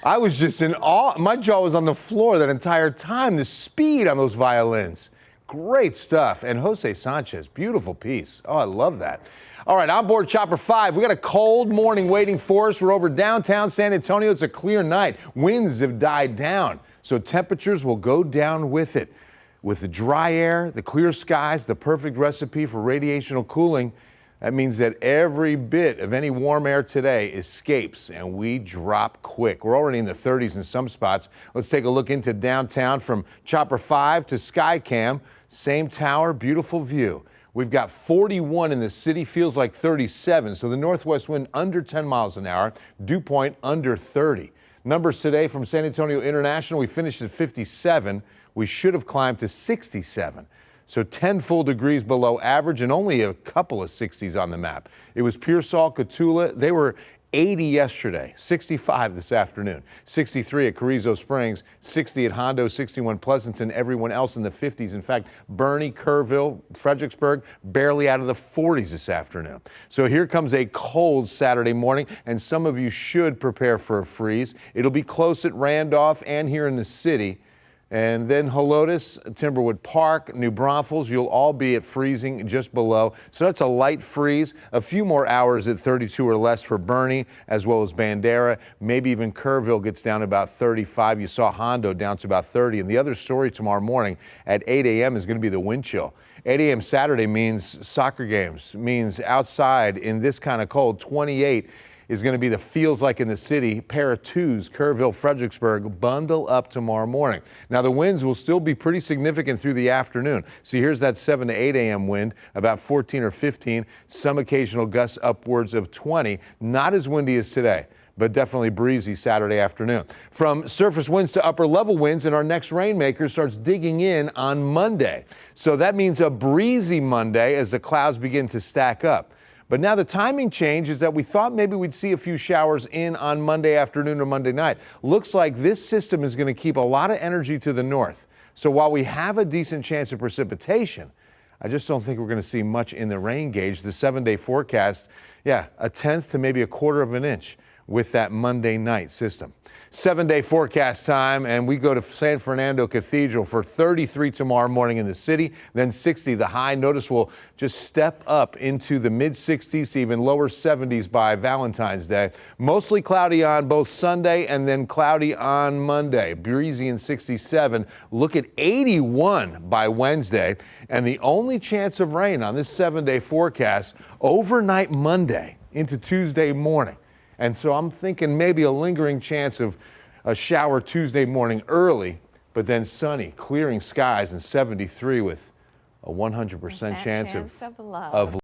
I was just in awe. My jaw was on the floor that entire time. The speed on those violins. Great stuff. And Jose Sanchez, beautiful piece. Oh, I love that. All right, on board Chopper 5. We got a cold morning waiting for us. We're over downtown San Antonio. It's a clear night. Winds have died down, so temperatures will go down with it. With the dry air, the clear skies, the perfect recipe for radiational cooling. That means that every bit of any warm air today escapes and we drop quick. We're already in the 30s in some spots. Let's take a look into downtown from Chopper 5 to Skycam. Same tower, beautiful view. We've got 41 in the city, feels like 37. So the northwest wind under 10 miles an hour, dew point under 30. Numbers today from San Antonio International, we finished at 57. We should have climbed to 67. So 10 full degrees below average and only a couple of 60s on the map. It was Pearsall, Cotulla. They were 80 yesterday, 65 this afternoon, 63 at Carrizo Springs, 60 at Hondo, 61 Pleasanton, everyone else in the 50s. In fact, Bernie, Kerrville, Fredericksburg, barely out of the 40s this afternoon. So here comes a cold Saturday morning, and some of you should prepare for a freeze. It'll be close at Randolph and here in the city. And then Helotes, Timberwood Park, New Braunfels, you'll all be at freezing just below. So that's a light freeze. A few more hours at 32 or less for Bernie, as well as Bandera. Maybe even Kerrville gets down to about 35. You saw Hondo down to about 30. And the other story tomorrow morning at 8 a.m. is going to be the wind chill. 8 a.m. Saturday means soccer games, means outside in this kind of cold. 28 is going to be the feels like in the city. Pair of twos, Kerrville, Fredericksburg, bundle up tomorrow morning. Now the winds will still be pretty significant through the afternoon. See, here's that 7 to 8 a.m. wind, about 14 or 15, some occasional gusts upwards of 20. Not as windy as today, but definitely breezy Saturday afternoon. From surface winds to upper level winds, and our next rainmaker starts digging in on Monday. So that means a breezy Monday as the clouds begin to stack up. But now the timing change is that we thought maybe we'd see a few showers in on Monday afternoon or Monday night. Looks like this system is going to keep a lot of energy to the north. So while we have a decent chance of precipitation, I just don't think we're going to see much in the rain gauge. The 7-day forecast, a tenth to maybe a quarter of an inch with that Monday night system. 7-day forecast time, and we go to San Fernando Cathedral for 33 tomorrow morning in the city, then 60 the high. Notice we'll just step up into the mid 60s to even lower 70s by Valentine's Day. Mostly cloudy on both Sunday and then cloudy on Monday. Breezy and 67. Look at 81 by Wednesday. And the only chance of rain on this 7-day forecast overnight Monday into Tuesday morning. And so I'm thinking maybe a lingering chance of a shower Tuesday morning early, but then sunny, clearing skies and 73 with a 100% chance of